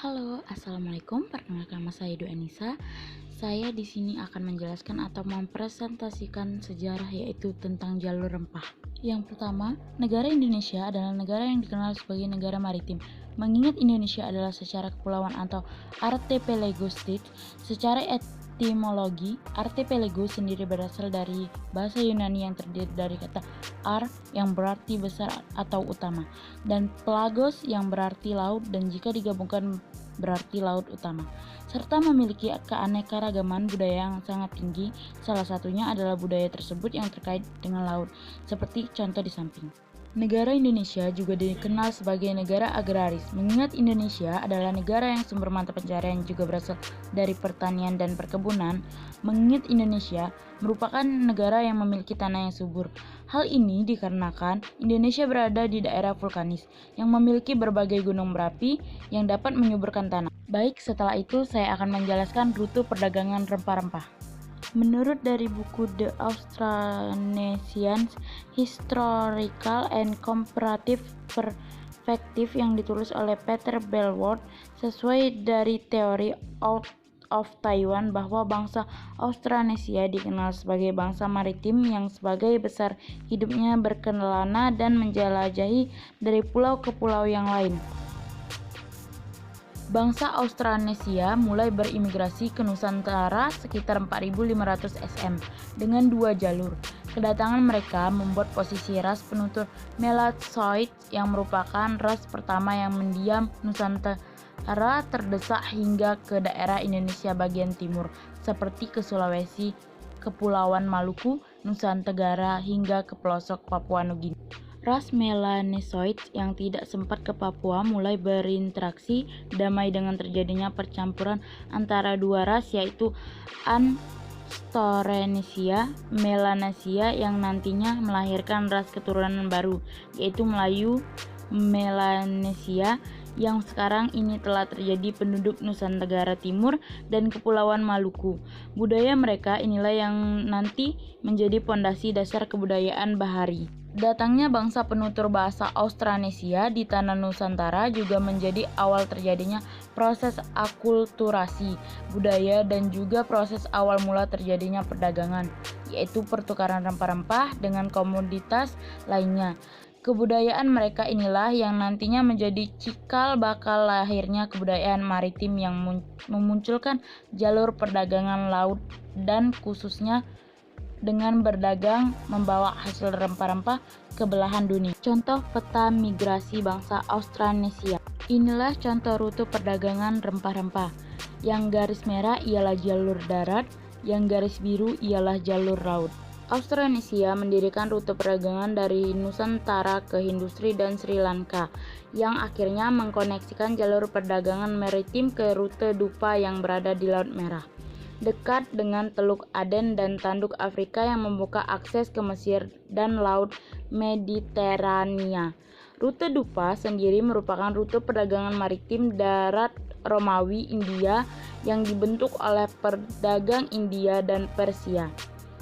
Halo, assalamualaikum. Perkenalkan nama saya Edu Anissa. Saya di sini akan menjelaskan atau mempresentasikan sejarah yaitu tentang jalur rempah. Yang pertama, negara Indonesia adalah negara yang dikenal sebagai negara maritim. Mengingat Indonesia adalah secara kepulauan atau archipelago state, secara etimologi, archipelago sendiri berasal dari bahasa Yunani yang terdiri dari kata ar yang berarti besar atau utama, dan pelagos yang berarti laut, dan jika digabungkan berarti laut utama, serta memiliki keanekaragaman budaya yang sangat tinggi. Salah satunya adalah budaya tersebut yang terkait dengan laut, seperti contoh di samping. Negara Indonesia juga dikenal sebagai negara agraris, mengingat Indonesia adalah negara yang sumber mata pencaharian juga berasal dari pertanian dan perkebunan. Mengingat Indonesia merupakan negara yang memiliki tanah yang subur. Hal ini dikarenakan Indonesia berada di daerah vulkanis yang memiliki berbagai gunung berapi yang dapat menyuburkan tanah. Baik, setelah itu saya akan menjelaskan rute perdagangan rempah-rempah. Menurut dari buku The Austronesian Historical and Comparative Perspective yang ditulis oleh Peter Bellworth, sesuai dari teori out of Taiwan bahwa bangsa Austronesia dikenal sebagai bangsa maritim yang sebagai besar hidupnya berkelana dan menjelajahi dari pulau ke pulau yang lain. Bangsa Austronesia mulai berimigrasi ke Nusantara sekitar 4.500 SM dengan dua jalur. Kedatangan mereka membuat posisi ras penutur Melanosoid yang merupakan ras pertama yang mendiam Nusantara terdesak hingga ke daerah Indonesia bagian timur seperti ke Sulawesi, Kepulauan Maluku, Nusa Tenggara hingga ke pelosok Papua Nugini. Ras Melanosoid yang tidak sempat ke Papua mulai berinteraksi damai dengan terjadinya percampuran antara dua ras, yaitu Austronesia Melanesia, yang nantinya melahirkan ras keturunan baru, yaitu Melayu Melanesia, yang sekarang ini telah terjadi penduduk Nusa Tenggara Timur dan Kepulauan Maluku. Budaya mereka inilah yang nanti menjadi pondasi dasar kebudayaan bahari. Datangnya bangsa penutur bahasa Austronesia di tanah Nusantara juga menjadi awal terjadinya proses akulturasi budaya dan juga proses awal mula terjadinya perdagangan, yaitu pertukaran rempah-rempah dengan komoditas lainnya. Kebudayaan mereka inilah yang nantinya menjadi cikal bakal lahirnya kebudayaan maritim yang memunculkan jalur perdagangan laut dan khususnya dengan berdagang membawa hasil rempah-rempah ke belahan dunia. Contoh peta migrasi bangsa Austronesia. Inilah contoh rute perdagangan rempah-rempah. Yang garis merah ialah jalur darat, yang garis biru ialah jalur laut. Austronesia mendirikan rute perdagangan dari Nusantara ke Industri dan Sri Lanka, yang akhirnya mengkoneksikan jalur perdagangan maritim ke rute Dupa yang berada di Laut Merah, dekat dengan Teluk Aden dan tanduk Afrika yang membuka akses ke Mesir dan Laut Mediterania. Rute Dupa sendiri merupakan rute perdagangan maritim darat Romawi India yang dibentuk oleh pedagang India dan Persia.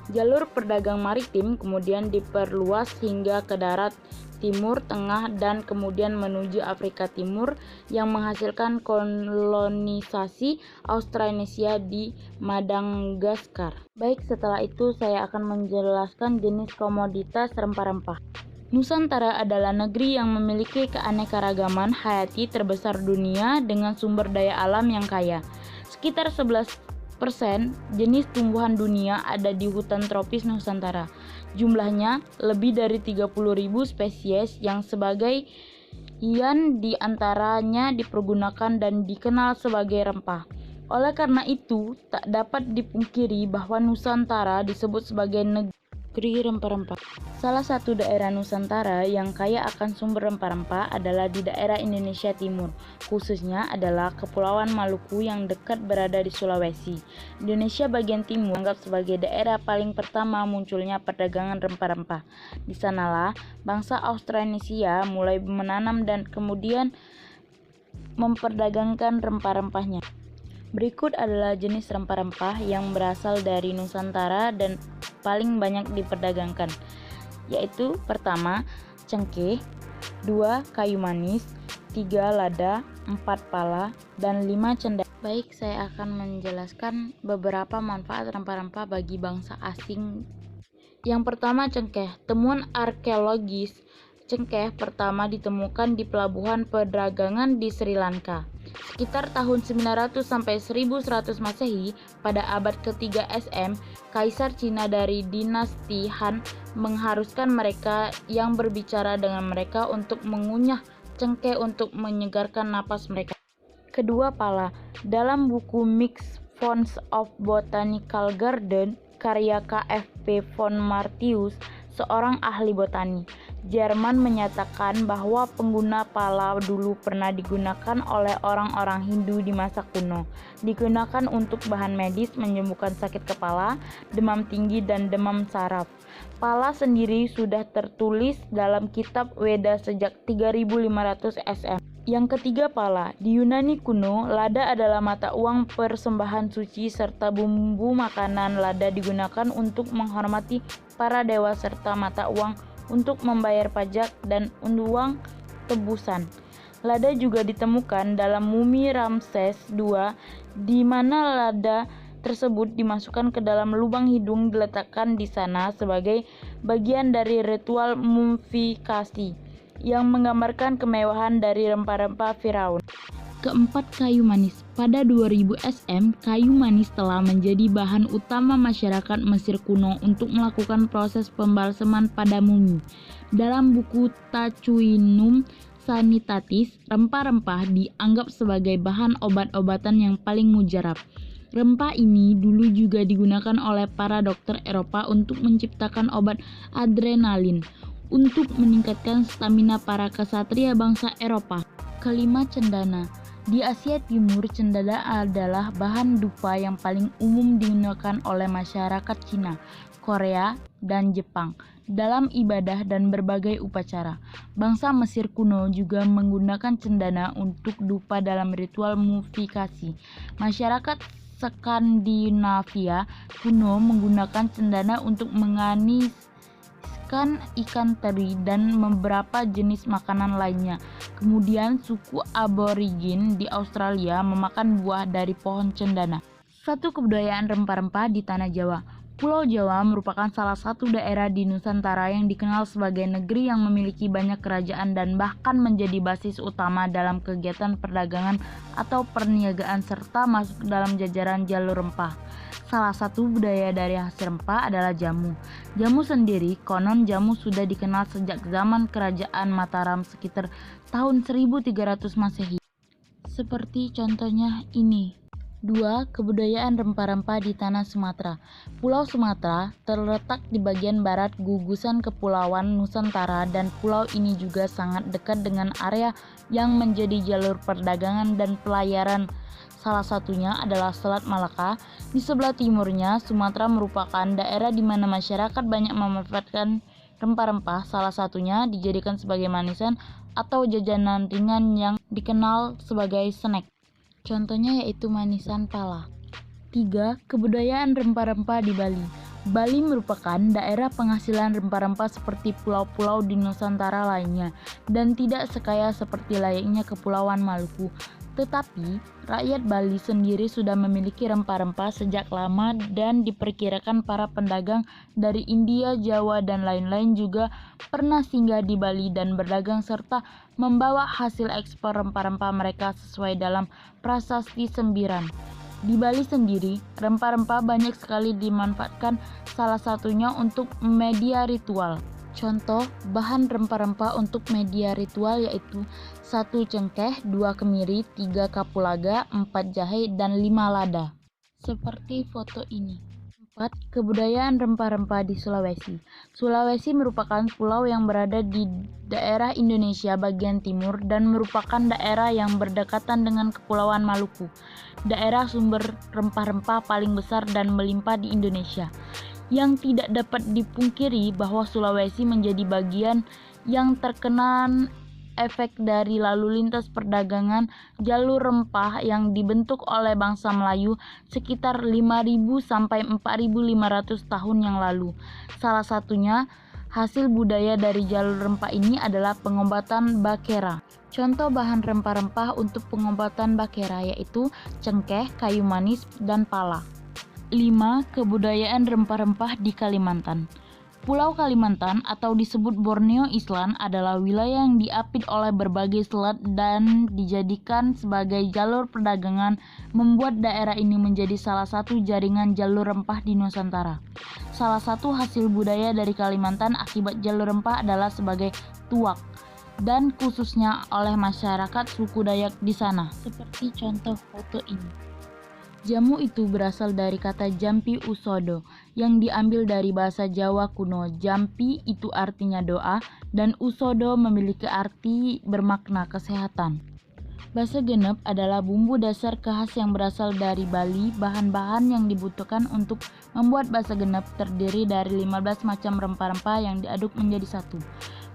Jalur perdagang maritim kemudian diperluas hingga ke darat Timur Tengah dan kemudian menuju Afrika Timur yang menghasilkan kolonisasi Austronesia di Madagaskar. Baik, setelah itu saya akan menjelaskan jenis komoditas rempah-rempah. Nusantara adalah negeri yang memiliki keanekaragaman hayati terbesar dunia dengan sumber daya alam yang kaya. Sekitar 11% jenis tumbuhan dunia ada di hutan tropis Nusantara. Jumlahnya lebih dari 30.000 spesies yang sebagian di antaranya dipergunakan dan dikenal sebagai rempah. Oleh karena itu, tak dapat dipungkiri bahwa Nusantara disebut sebagai negeri rempah-rempah. Salah satu daerah Nusantara yang kaya akan sumber rempah-rempah adalah di daerah Indonesia Timur, khususnya adalah Kepulauan Maluku yang dekat berada di Sulawesi. Indonesia bagian timur dianggap sebagai daerah paling pertama munculnya perdagangan rempah-rempah. Di sanalah bangsa Austronesia mulai menanam dan kemudian memperdagangkan rempah-rempahnya. Berikut adalah jenis rempah-rempah yang berasal dari Nusantara dan paling banyak diperdagangkan, yaitu pertama, cengkeh, 2, kayu manis, 3, lada, 4 pala, dan 5 cendana. Baik, saya akan menjelaskan beberapa manfaat rempah-rempah bagi bangsa asing. Yang pertama, cengkeh. Temuan arkeologis cengkeh pertama ditemukan di pelabuhan perdagangan di Sri Lanka. Sekitar tahun 900 sampai 1100 Masehi, pada abad ke-3 SM, Kaisar Cina dari dinasti Han mengharuskan mereka yang berbicara dengan mereka untuk mengunyah cengkeh untuk menyegarkan napas mereka. Kedua, pala. Dalam buku Mixed Fonts of Botanical Garden, karya KFP von Martius, seorang ahli botani Jerman, menyatakan bahwa pengguna pala dulu pernah digunakan oleh orang-orang Hindu di masa kuno. Digunakan untuk bahan medis, menyembuhkan sakit kepala, demam tinggi, dan demam saraf. Pala sendiri sudah tertulis dalam kitab Weda sejak 3500 SM. Yang ketiga, pala. Di Yunani kuno, lada adalah mata uang persembahan suci serta bumbu makanan. Lada digunakan untuk menghormati para dewa serta mata uang untuk membayar pajak dan uang tebusan. Lada juga ditemukan dalam mumi Ramses II, di mana lada tersebut dimasukkan ke dalam lubang hidung, diletakkan di sana sebagai bagian dari ritual mumifikasi yang menggambarkan kemewahan dari rempah-rempah Firaun. Keempat, kayu manis. Pada 2000 SM, kayu manis telah menjadi bahan utama masyarakat Mesir kuno untuk melakukan proses pembalseman pada mumi. Dalam buku Tacuinum Sanitatis, rempah-rempah dianggap sebagai bahan obat-obatan yang paling mujarab. Rempah ini dulu juga digunakan oleh para dokter Eropa untuk menciptakan obat adrenalin untuk meningkatkan stamina para kesatria bangsa Eropa. Kelima, cendana. Di Asia Timur, cendana adalah bahan dupa yang paling umum digunakan oleh masyarakat Cina, Korea, dan Jepang dalam ibadah dan berbagai upacara. Bangsa Mesir kuno juga menggunakan cendana untuk dupa dalam ritual mumifikasi. Masyarakat Skandinavia kuno menggunakan cendana untuk menganiskan ikan teri dan beberapa jenis makanan lainnya. Kemudian suku aborigin di Australia memakan buah dari pohon cendana. Satu, kebudayaan rempah-rempah di tanah Jawa. Pulau Jawa merupakan salah satu daerah di Nusantara yang dikenal sebagai negeri yang memiliki banyak kerajaan dan bahkan menjadi basis utama dalam kegiatan perdagangan atau perniagaan serta masuk dalam jajaran jalur rempah. Salah satu budaya dari hasil rempah adalah jamu. Jamu sendiri, konon jamu sudah dikenal sejak zaman Kerajaan Mataram sekitar tahun 1300 Masehi. Seperti contohnya ini. 2. Kebudayaan rempah-rempah di tanah Sumatera. Pulau Sumatera terletak di bagian barat gugusan Kepulauan Nusantara, dan pulau ini juga sangat dekat dengan area yang menjadi jalur perdagangan dan pelayaran. Salah satunya adalah Selat Malaka. Di sebelah timurnya, Sumatera merupakan daerah di mana masyarakat banyak memanfaatkan rempah-rempah, salah satunya dijadikan sebagai manisan atau jajanan ringan yang dikenal sebagai snack. Contohnya yaitu manisan pala. 3. Kebudayaan rempah-rempah di Bali. Bali merupakan daerah penghasilan rempah-rempah seperti pulau-pulau di Nusantara lainnya dan tidak sekaya seperti layaknya Kepulauan Maluku. Tetapi, rakyat Bali sendiri sudah memiliki rempah-rempah sejak lama dan diperkirakan para pedagang dari India, Jawa, dan lain-lain juga pernah singgah di Bali dan berdagang serta membawa hasil ekspor rempah-rempah mereka sesuai dalam prasasti sembiran. Di Bali sendiri, rempah-rempah banyak sekali dimanfaatkan, salah satunya untuk media ritual. Contoh bahan rempah-rempah untuk media ritual yaitu 1 cengkeh, 2 kemiri, 3 kapulaga, 4 jahe, dan 5 lada. Seperti foto ini. 4. Kebudayaan rempah-rempah di Sulawesi. Sulawesi merupakan pulau yang berada di daerah Indonesia bagian timur dan merupakan daerah yang berdekatan dengan Kepulauan Maluku, daerah sumber rempah-rempah paling besar dan melimpah di Indonesia. Yang tidak dapat dipungkiri bahwa Sulawesi menjadi bagian yang terkena efek dari lalu lintas perdagangan jalur rempah yang dibentuk oleh bangsa Melayu sekitar 5.000 sampai 4.500 tahun yang lalu. Salah satunya Hasil budaya dari jalur rempah ini adalah pengobatan bakera. Contoh bahan rempah-rempah untuk pengobatan bakera yaitu cengkeh, kayu manis, dan pala. 5. Kebudayaan rempah-rempah di Kalimantan. Pulau Kalimantan atau disebut Borneo Island adalah wilayah yang diapit oleh berbagai selat dan dijadikan sebagai jalur perdagangan, membuat daerah ini menjadi salah satu jaringan jalur rempah di Nusantara. Salah satu hasil budaya dari Kalimantan akibat jalur rempah adalah sebagai tuak, dan khususnya oleh masyarakat suku Dayak di sana, seperti contoh foto ini. Jamu itu berasal dari kata jampi usodo yang diambil dari bahasa Jawa kuno. Jampi itu artinya doa dan usodo memiliki arti bermakna kesehatan. Basa genep adalah bumbu dasar khas yang berasal dari Bali. Bahan-bahan yang dibutuhkan untuk membuat basa genep terdiri dari 15 macam rempah-rempah yang diaduk menjadi satu.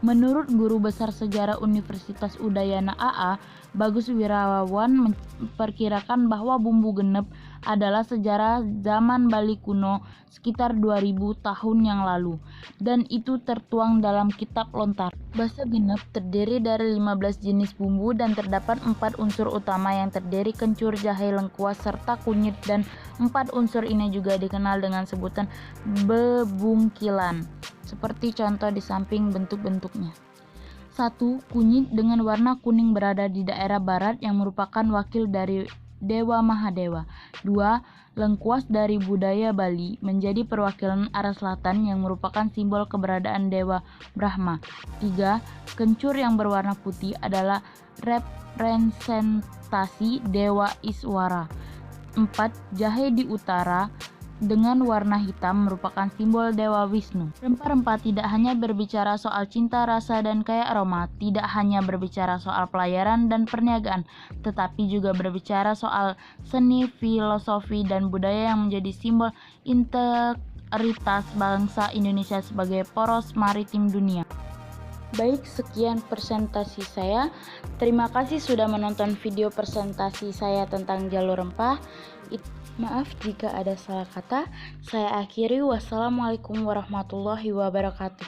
Menurut guru besar sejarah Universitas Udayana AA, Bagus Wirawan memperkirakan bahwa bumbu genep adalah sejarah zaman Bali kuno sekitar 2000 tahun yang lalu, dan itu tertuang dalam kitab lontar. Basa genep terdiri dari 15 jenis bumbu dan terdapat 4 unsur utama yang terdiri kencur, jahe, lengkuas, serta kunyit, dan 4 unsur ini juga dikenal dengan sebutan bebungkilan. Seperti contoh di samping bentuk-bentuknya. 1. Kunyit dengan warna kuning berada di daerah barat yang merupakan wakil dari Dewa Mahadewa. 2. Lengkuas dari budaya Bali menjadi perwakilan arah selatan yang merupakan simbol keberadaan Dewa Brahma. 3. Kencur yang berwarna putih adalah representasi Dewa Iswara. 4. Jahe di utara dengan warna hitam merupakan simbol Dewa Wisnu. Rempah-rempah tidak hanya berbicara soal cinta, rasa, dan kaya aroma, tidak hanya berbicara soal pelayaran dan perniagaan, tetapi juga berbicara soal seni, filosofi, dan budaya yang menjadi simbol integritas bangsa Indonesia sebagai poros maritim dunia. Baik, sekian presentasi saya. Terima kasih sudah menonton video presentasi saya tentang jalur rempah. Maaf jika ada salah kata. Saya akhiri. Wassalamualaikum warahmatullahi wabarakatuh.